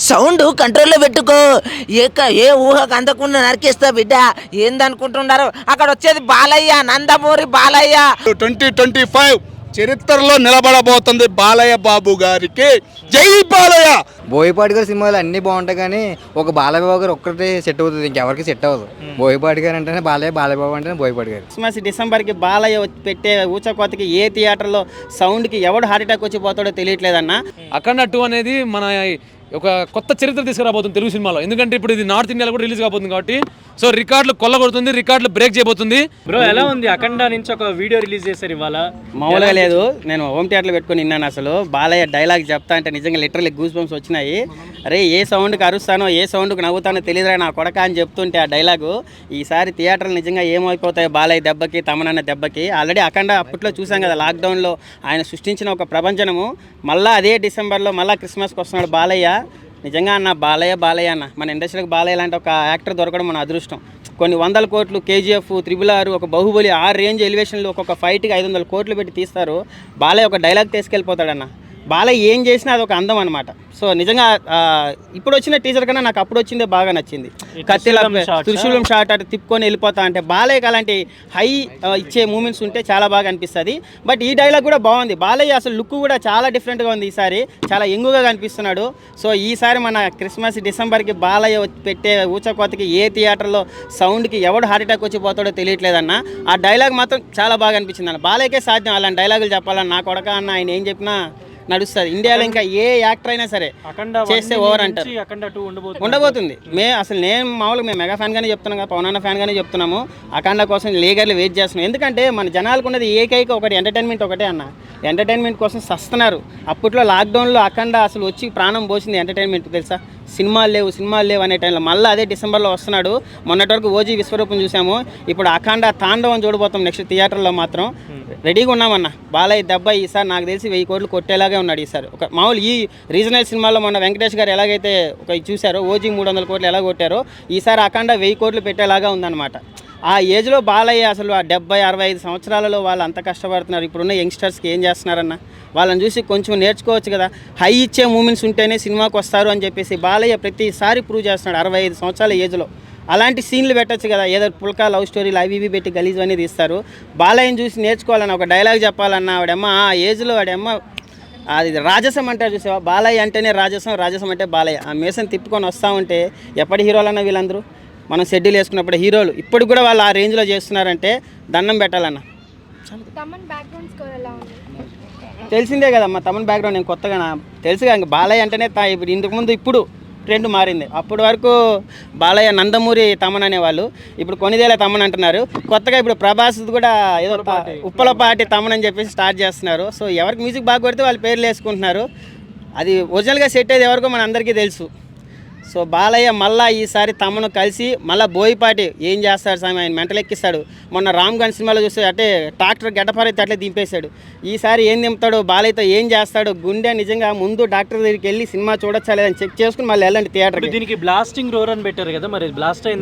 Sound కంట్రోల్లో పెట్టుకో. ఏ ఊహకు అందకుండా నరికేస్తా బిడ్డ. ఏందనుకుంటున్నారు? అక్కడ వచ్చేది బాలయ్య, నందమూరి బాలయ్య. 2025 చరిత్రలో నిలబడబోతుంది బాలయ్య బాబు గారికి. జై బాలయ్య. బోయపాటి గారి సినిమాలు అన్నీ బాగుంటాయి కానీ ఒక బాలయ్య బాబు గారు ఒక్కటే సెట్ అవుతుంది, ఇంకెవరికి సెట్ అవ్వదు. బోయపాటి గారు అంటేనే బాలయ్య, బాలయ్య బాబు అంటేనే బోయపాటి గారు. క్రిస్మస్ డిసెంబర్కి బాలయ్య పెట్టే ఊచకోతకి ఏ థియేటర్లో సౌండ్కి ఎవడు హార్ట్ అటాక్ వచ్చి పోతాడో తెలియట్లేదన్న. అఖండ 2 అనేది మన ఒక కొత్త చరిత్ర తీసుకురాబోతుంది తెలుగు సినిమాలో. ఎందుకంటే ఇప్పుడు ఇది నార్త్ ఇండియాలో కూడా రిలీజ్ కాబోతుంది కాబట్టి సో రికార్డులు కొల్లగొడుతుంది, రికార్డులు బ్రేక్ చేయబోతుంది. బ్రో ఎలా ఉంది? అఖండ నుంచి ఒక వీడియో రిలీజ్ చేశారు ఇవాళ. మామూలుగా లేదు, నేను హోమ్ థియేటర్లో పెట్టుకుని విన్నాను. అసలు బాలయ్య డైలాగ్ చెప్తా అంటే నిజంగా లిటరల్లీ గూస్ బంప్స్ వచ్చినాయి. అరే ఏ సౌండ్కి అరుస్తానో ఏ సౌండ్కి నవ్వుతానో తెలియదురా నా కొడక అని చెప్తుంటే ఆ డైలాగు ఈసారి థియేటర్లు నిజంగా ఏమైపోతాయి బాలయ్య దెబ్బకి, తమనన్న దెబ్బకి. ఆల్రెడీ అఖండ అప్పట్లో చూసాం కదా, లాక్డౌన్లో ఆయన సృష్టించిన ఒక ప్రపంచనము. మళ్ళీ అదే డిసెంబర్లో మళ్ళీ క్రిస్మస్కి వస్తున్నాడు బాలయ్య. నిజంగా అన్న బాలయ్య అన్న మన ఇండస్ట్రీకి బాలయ్య లాంటి ఒక యాక్టర్ దొరకడం మన అదృష్టం. కొన్ని 100 కోట్లు, KGF, RRR, ఒక బాహుబలి ఆ రేంజ్ ఎలివేషన్లు ఒక్కొక్క ఫైట్కి 500 కోట్లు పెట్టి తీస్తారు. బాలయ్య ఒక డైలాగ్ తీసుకెళ్ళిపోతాడన్న. బాలయ్య ఏం చేసినా అది ఒక అందం అనమాట. సో నిజంగా ఇప్పుడు వచ్చిన టీజర్ కన్నా నాకు అప్పుడు వచ్చిందే బాగా నచ్చింది. కత్తిలా త్రిశూలం షాట్ అటు తిప్పుకొని వెళ్ళిపోతా అంటే బాలయ్యకి అలాంటి హై ఇచ్చే మూమెంట్స్ ఉంటే చాలా బాగా అనిపిస్తుంది. బట్ ఈ డైలాగ్ కూడా బాగుంది. బాలయ్య అసలు లుక్ కూడా చాలా డిఫరెంట్గా ఉంది. ఈసారి చాలా యంగుగా కనిపిస్తున్నాడు. సో ఈసారి మన క్రిస్మస్ డిసెంబర్కి బాలయ్య పెట్టే ఊచకోతకి ఏ థియేటర్లో సౌండ్కి ఎవడు హార్ట్ అటాక్ వచ్చి పోతాడో తెలియట్లేదన్న. ఆ డైలాగ్ మాత్రం చాలా బాగా అనిపించింది అన్న. బాలయ్యకే సాధ్యం అలాంటి డైలాగులు చెప్పాలని. నా కొడక అన్న ఆయన ఏం చెప్పినా నడుస్తుంది. ఇండియాలో ఇంకా ఏ యాక్టర్ అయినా సరే చేస్తే ఓవర్ అంటారు. ఉండబోతుంది. నేను మామూలుగా మేము మెగా ఫ్యాన్ గానే చెప్తున్నాం కదా, పవన్ అన్న ఫ్యాన్ గానే చెప్తున్నాము. అఖండ కోసం లీగర్లు వెయిట్ చేస్తున్నాం. ఎందుకంటే మన జనాలకు ఉన్నది ఏకైక ఒకటి ఎంటర్టైన్మెంట్ ఒకటే అన్న. ఎంటర్టైన్మెంట్ కోసం సస్తున్నారు. అప్పట్లో లాక్డౌన్లో అఖండ అసలు వచ్చి ప్రాణం పోసింది ఎంటర్టైన్మెంట్ తెలుసా. సినిమాలు లేవు అనే టైంలో మళ్ళీ అదే డిసెంబర్లో వస్తున్నాడు. మొన్నటి వరకు ఓజీ విశ్వరూపం చూసాము. ఇప్పుడు అఖండ తాండవం చూడబోతాం నెక్స్ట్ థియేటర్లో. మాత్రం రెడీగా ఉన్నామన్న. బాలయ్య దెబ్బ ఈసారి నాకు తెలిసి 1000 కోట్లు కొట్టేలాగే ఉన్నాడు ఈసారి. ఒక మామూలు ఈ రీజనల్ సినిమాలో మొన్న వెంకటేష్ గారు ఎలాగైతే ఒక చూశారో, ఓజీ 300 కోట్లు ఎలా కొట్టారో, ఈసారి అఖండ 1000 కోట్లు పెట్టేలాగా ఉందన్నమాట. ఆ ఏజ్లో బాలయ్య అసలు ఆ 70-65 సంవత్సరాలలో వాళ్ళు అంత కష్టపడుతున్నారు. ఇప్పుడున్న యంగ్స్టర్స్కి ఏం చేస్తున్నారన్న? వాళ్ళని చూసి కొంచెం నేర్చుకోవచ్చు కదా. హై ఇచ్చే మూమెంట్స్ ఉంటేనే సినిమాకి వస్తారు అని చెప్పేసి బాలయ్య ప్రతిసారి ప్రూవ్ చేస్తున్నాడు 65 సంవత్సరాల ఏజ్లో. అలాంటి సీన్లు పెట్టచ్చు కదా. ఏదో పుల్కా లవ్ స్టోరీలు అవి ఇవి పెట్టి గలీజ్ అనేది తీస్తారు. బాలయ్యని చూసి నేర్చుకోవాలన్న, ఒక డైలాగ్ చెప్పాలన్న. వాడమ్మ ఆ ఏజ్లో వాడమ్మ అది రాజసం అంటారు చూసావా. బాలయ్య అంటేనే రాజసం అంటే బాలయ్య. ఆ మేసం తిప్పుకొని వస్తూ ఉంటే ఎప్పటి హీరోలన్నా వీళ్ళందరూ మనం షెడ్యూల్ వేసుకున్నప్పుడు హీరోలు ఇప్పుడు కూడా వాళ్ళు ఆ రేంజ్లో చేస్తున్నారంటే దండం పెట్టాలన్న. తెలిసిందే కదమ్మా తమన్ బ్యాక్గ్రౌండ్. నేను కొత్తగా తెలుసుగా ఇంక బాలయ్య అంటేనే ఇప్పుడు ఇంతకుముందు ఇప్పుడు ట్రెండ్ మారింది. అప్పటి వరకు బాలయ్య నందమూరి తమన్ అనేవాళ్ళు, ఇప్పుడు కొనిదేల తమన్ అంటున్నారు. కొత్తగా ఇప్పుడు ప్రభాస్ కూడా ఏదో ఉప్పలపాటి తమన్ అని చెప్పేసి స్టార్ట్ చేస్తున్నారు. సో ఎవరికి మ్యూజిక్ బాగా కొడితే వాళ్ళు పేర్లు వేసుకుంటున్నారు. అది ఒరిజినల్గా సెట్ అయ్యేది ఎవరికో మన అందరికీ తెలుసు. సో బాలయ్య మళ్ళీ ఈసారి తమను కలిసి మళ్ళీ బోయపాటి ఏం చేస్తాడు స్వామి, ఆయన మెంటలు ఎక్కిస్తాడు. మొన్న రామ్ గన్ సినిమాలో చూస్తే అంటే ట్రాక్టర్ గడ్డపారైతే అట్లే దింపేశాడు. ఈసారి ఏం దింపుతాడు, బాలయ్యతో ఏం చేస్తాడు? గుండె నిజంగా ముందు డాక్టర్ దగ్గరికి వెళ్ళి సినిమా చూడొచ్చా లేదని చెక్ చేసుకుని మళ్ళీ వెళ్ళండి థియేటర్కి. దీనికి బ్లాస్టింగ్ రోర్ అని పెట్టారు కదా, మరి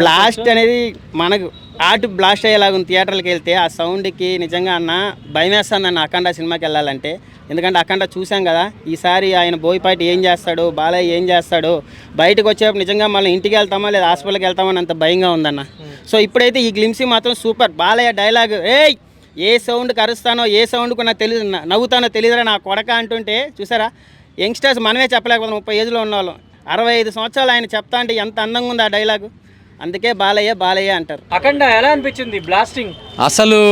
బ్లాస్ట్ అనేది మనకు ఆర్ట్ బ్లాస్ట్ అయ్యేలాగా థియేటర్కి వెళ్తే ఆ సౌండ్కి నిజంగా అన్న భయం వేస్తుంది అన్న అఖండ సినిమాకి వెళ్ళాలంటే. ఎందుకంటే అఖండ చూసాం కదా. ఈసారి ఆయన బోయపాటి ఏం చేస్తాడు, బాలయ్య ఏం చేస్తాడు, బయటకు వచ్చేటప్పుడు నిజంగా మళ్ళీ ఇంటికి వెళ్తామా లేదా హాస్పిటల్కి వెళ్తామని అంత భయంగా ఉందన్న. సో ఇప్పుడైతే ఈ గ్లిమ్సీ మాత్రం సూపర్. బాలయ్య డైలాగ్ ఏ సౌండ్కి అరుస్తానో ఏ సౌండ్కు నాకు తెలియదు, నవ్వుతానో తెలియదురా నా కొడక అంటుంటే చూసారా. యంగ్స్టర్స్ మనమే చెప్పలేకపోతున్నాం. 30 ఏజ్లో ఉన్నవాళ్ళం. 65 సంవత్సరాలు ఆయన చెప్తా అంటే ఎంత అందంగా ఉంది ఆ డైలాగు. అందుకే బాలయ్య అంటారు. అఖండ ఎలా అనిపించింది బ్లాస్టింగ్? అసలు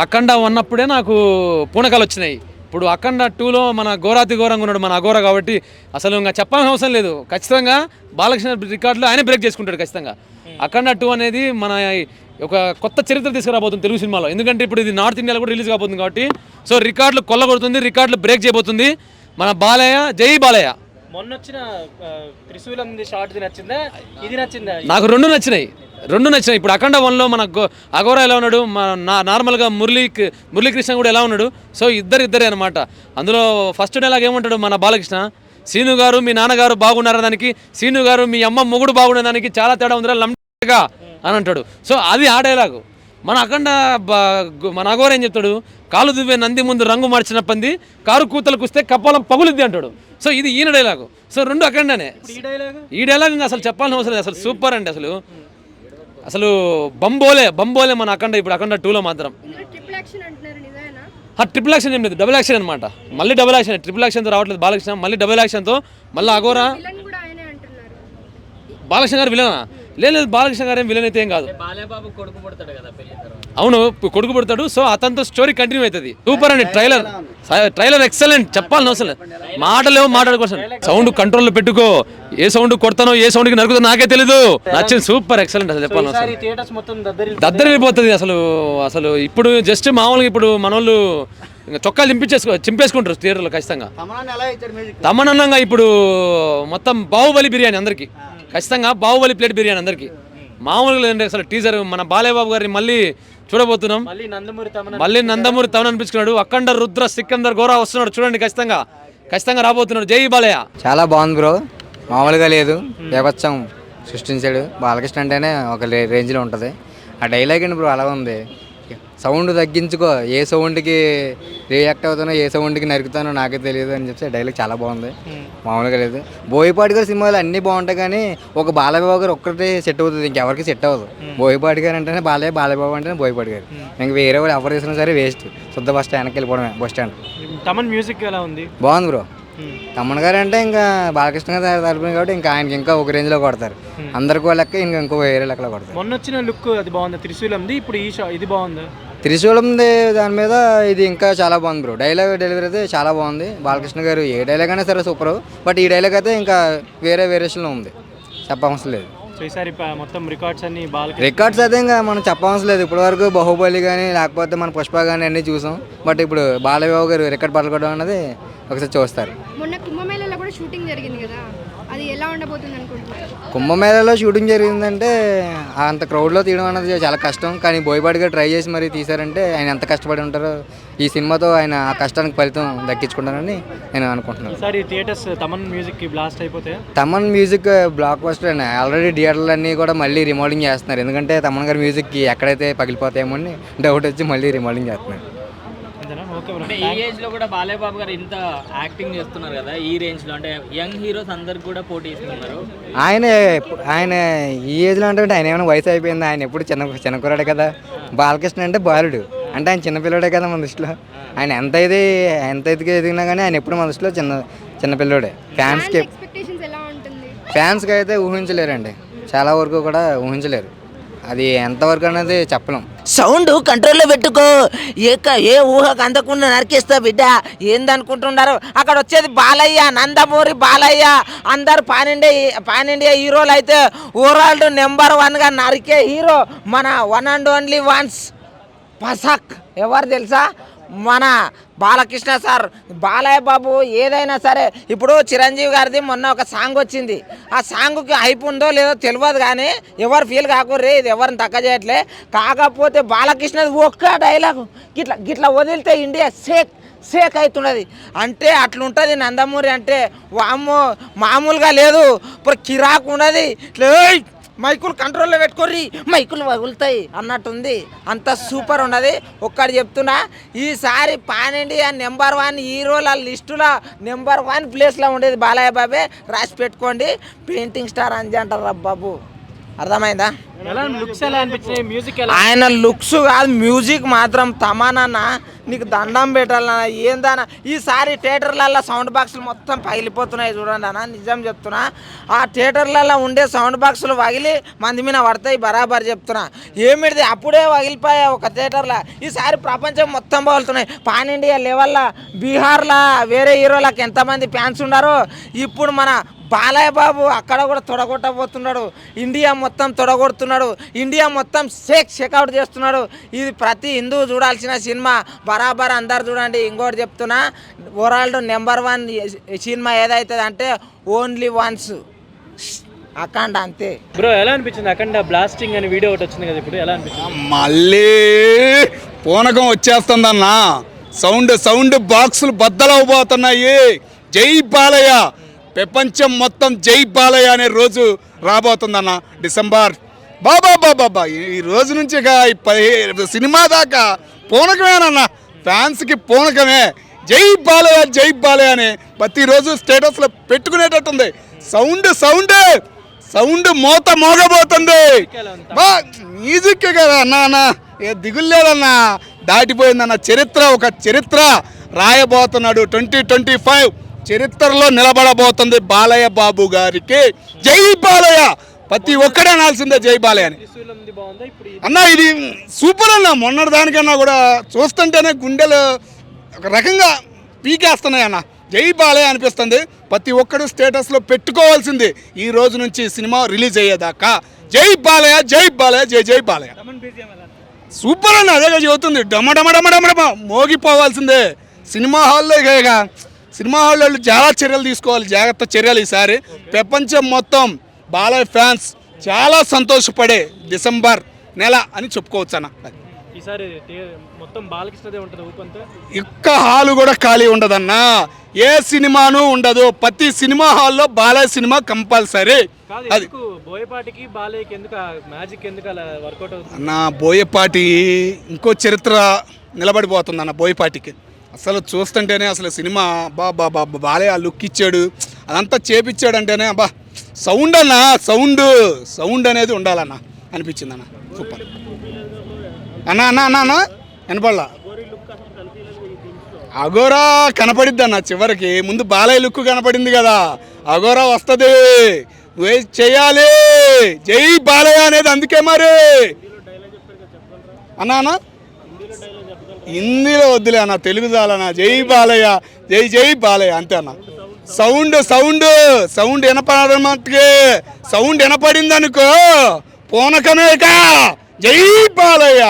అఖండ ఉన్నప్పుడే నాకు పూనకాలు వచ్చినాయి. ఇప్పుడు అఖండ 2లో మన ఘోరాతి ఘోరంగా ఉన్నాడు మన అఘోర కాబట్టి అసలు ఇంకా చెప్పాల్సిన అవసరం లేదు. ఖచ్చితంగా బాలకృష్ణ రికార్డులో ఆయన బ్రేక్ చేసుకుంటాడు ఖచ్చితంగా. అఖండ 2 అనేది మన ఒక కొత్త చరిత్ర తీసుకురాబోతుంది తెలుగు సినిమాలో. ఎందుకంటే ఇప్పుడు ఇది నార్త్ ఇండియాలో కూడా రిలీజ్ కాబోతుంది కాబట్టి సో రికార్డులు కొల్లగొడుతుంది, రికార్డులు బ్రేక్ చేయబోతుంది మన బాలయ్య. జై బాలయ్య. మొన్న వచ్చిన త్రిశూలం షార్ట్ నచ్చిందా, ఇది నచ్చిందా? నాకు రెండు నచ్చినాయి. ఇప్పుడు అఖండ 1లో మన అఘోర ఎలా ఉన్నాడు, నార్మల్గా మురళీకృష్ణ కూడా ఎలా ఉన్నాడు. సో ఇద్దరే అనమాట. అందులో ఫస్ట్ డైలాగ్ ఏమంటాడు మన బాలకృష్ణ, సీను గారు మీ నాన్నగారు బాగున్నారదానికి, సీను గారు మీ అమ్మ మొగుడు బాగున్నదానికి చాలా తేడా ఉందిరా లంగా అని అంటాడు. సో అది ఆ డైలాగు. మన అఖండ మన అఘోర ఏం చెప్తాడు, కాలు దువ్వే నంది ముందు రంగు మార్చిన పంది కారు కూతలకు వస్తే కపాలం పగులుద్ది అంటాడు. సో ఇది ఈయన డైలాగు. సో రెండు అఖండానే. ఈ డైలాగ్ ఈ డైలాగ్ ఇంకా అసలు చెప్పాల్సిన అవసరం లేదు, అసలు సూపర్ అండి. అసలు బంబోలే మన అఖండ. ఇప్పుడు అఖండ 2లో మాత్రం ట్రిపుల్ యాక్షన్ అంటున్నారు, నిజమేనా? ట్రిపుల్ యాక్షన్ ఏం లేదు, డబుల్ యాక్షన్ అనమాట. మళ్ళీ డబుల్ యాక్షన్, ట్రిపుల్ యాక్షన్తో రావట్లేదు బాలకృష్ణ, మళ్ళీ డబుల్ యాక్షన్తో మళ్ళీ అఘోరా. విలన్ కూడా ఆయనే అంటున్నారు. బాలకృష్ణ గారు విలనా? లేదు, బాలకృష్ణ గారు ఏం విలన్ అయితే ఏం కాదు. బాలేబాబు కొడుకు పుడతాడు కదా పెళ్లి తర్వాత. అవును, కొడుకు పుడతాడు. సో అతనితో స్టోరీ కంటిన్యూ అవుతుంది. సూపర్ అండి. ట్రైలర్ ఎక్సలెంట్, చెప్పాలని అవసరం లేదు. మాటలేమో మాట్లాడుకోసం. సౌండ్ కంట్రోల్లో పెట్టుకో. ఏ సౌండ్ కొడతానో ఏ సౌండ్కి నరుకుతానో నాకే తెలీదు. నచ్చింది, సూపర్ ఎక్సలెంట్. అసలు చెప్పాలని అవసరం లేదు. థియేటర్స్ మొత్తం దద్దరిపోతుంది అసలు ఇప్పుడు జస్ట్ మామూలుగా ఇప్పుడు మనోళ్ళు ఇంకా చొక్కాలు చింపేసుకుంటారు థియేటర్లో ఖచ్చితంగా. తమనన్నంగా ఇప్పుడు మొత్తం బాహుబలి బిర్యానీ అందరికి, ఖచ్చితంగా బాహుబలి ప్లేట్ బిర్యానీ అందరికి. మామూలుగా లేదండి అసలు. టీజర్ మన బాలయ్యబాబు గారిని మళ్ళీ చూడబోతున్నాం. మళ్ళీ నందమూరి తమన్ అనిపించుకున్నాడు. అఖండ రుద్ర సికందర్ గోరా వస్తున్నాడు, చూడండి. ఖచ్చితంగా రాబోతున్నాడు. జై బాలయ్య. చాలా బాగుంది బ్రో, మామూలుగా లేదు. బీభత్సం సృష్టించాడు. బాలకృష్ణ అంటేనే ఒక రేంజ్లో ఉంటుంది. ఆ డైలాగ్ అండి బ్రో అలా ఉంది. సౌండ్ తగ్గించుకో, ఏ సౌండ్కి రియాక్ట్ అవుతానో ఏ సౌండ్కి నరుకుతానో నాకే తెలియదు అని చెప్పి డైలాగ్ చాలా బాగుంది, మామూలుగా లేదు. బోయపాటి గారి సినిమాలు అన్నీ బాగుంటాయి కానీ ఒక బాలయ్యబాబు గారు ఒక్కటే సెట్ అవుతుంది, ఇంకెవరికి సెట్ అవ్వదు. బోయపాటి గారు అంటేనే బాలయ్యబాబు అంటేనే బోయపాటి గారు. ఇంక వేరే వాళ్ళు ఎవరు వేసినా సరే వేస్ట్. శుద్ధ బస్ స్టాండ్ వెనక్కి వెళ్ళిపోవడమే. బస్ స్టాండ్ తమన్ మ్యూజిక్ ఎలా ఉంది? బాగుంది బ్రో. తమన్ గారు అంటే ఇంకా బాలకృష్ణ గారు తరపున కాబట్టి ఇంకా ఆయనకి ఇంకా ఒక రేంజ్లో కొడతారు. అందరికీ లెక్క ఇంకో వేరే లెక్కలో కొడతారు. మొన్న వచ్చిన లుక్ అది బాగుంది త్రిశూలంది, ఇప్పుడు ఇది బాగుంది. త్రిశూలంది దాని మీద ఇది ఇంకా చాలా బాగుంది బ్రో. డైలాగ్ డెలివరీ అయితే చాలా బాగుంది. బాలకృష్ణ గారు ఏ డైలాగ్ అయినా సరే సూపర్. బట్ ఈ డైలాగ్ అయితే ఇంకా వేరే వేరియేషన్లో ఉంది, చెప్పవసరం లేదు. ఈసారి మొత్తం రికార్డ్స్ అన్ని రికార్డ్స్ అయితే ఇంకా మనం చెప్పవసరం లేదు. ఇప్పటి వరకు బాహుబలి కానీ లేకపోతే మన పుష్ప కానీ అన్నీ చూసాం. బట్ ఇప్పుడు బాలయ్యబాబు గారు రికార్డ్ పట్టుకోవడం అనేది ఒకసారి చూస్తారు. మొన్న కుంభమేళలో కూడా షూటింగ్ జరిగింది కదా, అది ఎలా ఉండబోతుంది అనుకుంటున్నారు? కుంభమేళలో షూటింగ్ జరిగిందంటే అంత క్రౌడ్లో తీయడం అనేది చాలా కష్టం. కానీ బోయపాటి గారు ట్రై చేసి మరీ తీశారంటే ఆయన ఎంత కష్టపడి ఉంటారో ఈ సినిమాతో ఆయన ఆ కష్టానికి ఫలితం దక్కించుకుంటారని నేను అనుకుంటున్నాను. ఈసారి థియేటర్స్ తమన్ మ్యూజిక్ బ్లాస్ట్ అయిపోతాయి. తమన్ మ్యూజిక్ బ్లాక్ బస్టర్ అండి. ఆల్రెడీ థియేటర్లు అన్నీ కూడా మళ్ళీ రిమోడలింగ్ చేస్తున్నారు. ఎందుకంటే తమన్ గారి మ్యూజిక్కి ఎక్కడైతే పగిలిపోతాయేమో అని డౌట్ వచ్చి మళ్ళీ రిమోడలింగ్ చేస్తున్నారు. అంటే ఈ ఏజ్ లో కూడా బాలయ్యబాబు గారు ఇంత యాక్టింగ్ చేస్తున్నారు కదా, ఈ రేంజ్ లో అంటే యంగ్ హీరోస్ అందరికి కూడా పోటీ ఇస్తున్నారు. ఆయన ఈ ఏజ్లో అంటే ఆయన ఏమైనా వయసు అయిపోయింది. ఆయన ఎప్పుడు చిన్న కుర్రాడే కదా. బాలకృష్ణ అంటే బాలుడు, అంటే ఆయన చిన్నపిల్లడే కదా మన దృష్టిలో. ఆయన ఎంత ఎదిగా ఎదిగినా కానీ ఆయన ఎప్పుడు మన దృష్టిలో చిన్నపిల్లడే. ఫ్యాన్స్కి అయితే ఊహించలేరండి, చాలా వరకు కూడా ఊహించలేరు. అది ఎంతవరకు అనేది చెప్పలేం. సౌండ్ కంట్రోల్లో పెట్టుకో. ఏ ఊహకు అందకుండా నరికేస్తా బిడ్డ. ఏందనుకుంటున్నారు? అక్కడ వచ్చేది బాలయ్య, నందమూరి బాలయ్య. అందరు పాన్ ఇండియా హీరోలు అయితే ఓవరాల్ నెంబర్ 1గా నరికే హీరో మన వన్ అండ్ ఓన్లీ వన్స్ పసక్. ఎవరు తెలుసా? మన బాలకృష్ణ సార్. బాలయ్య బాబు ఏదైనా సరే. ఇప్పుడు చిరంజీవి గారిది మొన్న ఒక సాంగ్ వచ్చింది. ఆ సాంగ్కి హైప్ ఉందో లేదో తెలియదు కానీ ఎవరు ఫీల్ కాకూర్రీ, ఇది ఎవరిని తక్కువ చేయట్లే. కాకపోతే బాలకృష్ణది ఒక్క డైలాగు గిట్లా వదిలితే ఇండియా సేక్ అవుతున్నది. అంటే అట్లుంటుంది నందమూరి అంటే. వామ్మో మామూలుగా లేదు, ఇప్పుడు కిరాకు ఉన్నది. మైకులు కంట్రోల్లో పెట్టుకోర్రి, మైకులు వగులుతాయి అన్నట్టుంది. అంత సూపర్ ఉన్నది. ఒక్కటి చెప్తున్నా, ఈసారి పాన్ ఇండియా నెంబర్ 1 హీరోల లిస్టులో నెంబర్ 1 ప్లేస్లో ఉండేది బాలయ్య బాబే. రాసి పెట్టుకోండి. పెయింటింగ్ స్టార్ అంజి అంటారు బాబు. అర్థమైందా? ఆయన లుక్స్ కాదు, మ్యూజిక్ మాత్రం తమానన్న నీకు దండం పెట్టాలన్నా. ఏందన్నా ఈసారి థియేటర్లలో సౌండ్ బాక్సులు మొత్తం పగిలిపోతున్నాయి చూడండి అన్న, నిజం చెప్తున్నా. ఆ థియేటర్లలో ఉండే సౌండ్ బాక్సులు పగిలి మంది మీద పడతాయి, బరాబర్ చెప్తున్నా. ఏమిటిది అప్పుడే పగిలిపోయా ఒక థియేటర్లో. ఈసారి ప్రపంచం మొత్తం పగులుతున్నాయి. పాన్ ఇండియా లెవెల్లో బీహార్లో వేరే హీరోలకు ఎంతమంది ఫ్యాన్స్ ఉన్నారో ఇప్పుడు మన బాలయ్య బాబు అక్కడ కూడా తొడగొట్టబోతున్నాడు. ఇండియా మొత్తం తొడగొడుతున్నాడు. ఇండియా మొత్తం షేక్అవుట్ చేస్తున్నాడు. ఇది ప్రతి హిందువు చూడాల్సిన సినిమా. బరాబర్ అందరు చూడండి. ఇంకోటి చెప్తున్నా, వరల్డ్ నెంబర్ 1 సినిమా ఏదైతుంది అంటే ఓన్లీ వన్స్ అఖండ. అంతే బ్రో. ఎలా అనిపించింది అఖండ బ్లాస్టింగ్ అని వీడియో ఒకటి వచ్చింది కదా, ఇప్పుడు ఎలా అనిపించింది? మళ్ళీ పూనకం వచ్చేస్తుందన్నా. సౌండ్ బాక్సులు బద్దలవబోతున్నాయి. జై బాలయ్య, ప్రపంచం మొత్తం జై బాలయ్య అనే రోజు రాబోతుందన్న డిసెంబర్. బాబా ఈ రోజు నుంచి సినిమా దాకా పూనకమేనన్న. ఫ్యాన్స్కి పూనకమే. జై బాలయ్య అని ప్రతిరోజు స్టేటస్లో పెట్టుకునేటట్టుంది. సౌండ్ మోగబోతుంది. బా మ్యూజిక్ కదా అన్న, ఏ దిగులు లేదన్నా, దాటిపోయిందన్న. ఒక చరిత్ర రాయబోతున్నాడు. 2025 చరిత్రలో నిలబడబోతుంది బాలయ్య బాబు గారికి. జై బాలయ్య, ప్రతి ఒక్కడే అనాల్సిందే జై బాలయ్య అని. అన్న ఇది సూపర్ అన్న. మొన్నటి దానికన్నా కూడా చూస్తుంటేనే గుండెలు ఒక రకంగా పీకేస్తున్నాయి అన్న. జై బాలయ్య అనిపిస్తుంది. ప్రతి ఒక్కరు స్టేటస్లో పెట్టుకోవాల్సింది ఈ రోజు నుంచి సినిమా రిలీజ్ అయ్యేదాకా. జై బాలయ్య, జై బాలయ్య. సూపర్ అన్న, అదే చెబుతుంది. డమడమడమడమడమ మోగిపోవాల్సిందే సినిమా హాల్లో. ఇక సినిమా హాల్లో చాలా చర్యలు తీసుకోవాలి, జాగ్రత్త చర్యలు. ఈసారి ప్రపంచం మొత్తం బాలయ్య ఫ్యాన్స్ చాలా సంతోషపడే డిసెంబర్ నెల అని చెప్పుకోవచ్చు అన్న. ఈసారి మొత్తం బాలకృష్ణదే ఉంటుంది ఊపంతా. ఒక్క హాలు కూడా ఖాళీ ఉండదన్నా, ఏ సినిమాను ఉండదు. ప్రతి సినిమా హాల్లో బాలయ్య సినిమా కంపల్సరీ. అది బోయపాటికి బాలయ్యకి ఎందుకు మ్యాజిక్ ఎందుకు అలా వర్కౌట్ అవుతుంది అన్న? బోయపాటి ఇంకో చరిత్ర నిలబడిపోతుంది అన్న బోయపాటికి. అసలు చూస్తుంటేనే అసలు సినిమా బాలయ్య లుక్ ఇచ్చాడు, అదంతా చేపించాడంటేనే అబ్బా సౌండ్ అన్న, సౌండ్ అనేది ఉండాలన్న అనిపించింది అన్న. సూపర్ అన్న వినపడలా. అఘోరా కనపడిద్ది అన్న చివరికి. ముందు బాలయ్య లుక్ కనపడింది కదా, అఘోరా వస్తుంది. వెయిట్ చేయాలి. జై బాలయ్య అనేది అందుకే మరి అన్న. హిందీలో వద్దులే అన్న, తెలుగు చాలన్నా. జై బాలయ్య, జై బాలయ్య అంతే అన్న. సౌండ్ వినపడమంటే సౌండ్ వినపడింది అనుకో పూనకమేక. జై బాలయ్య.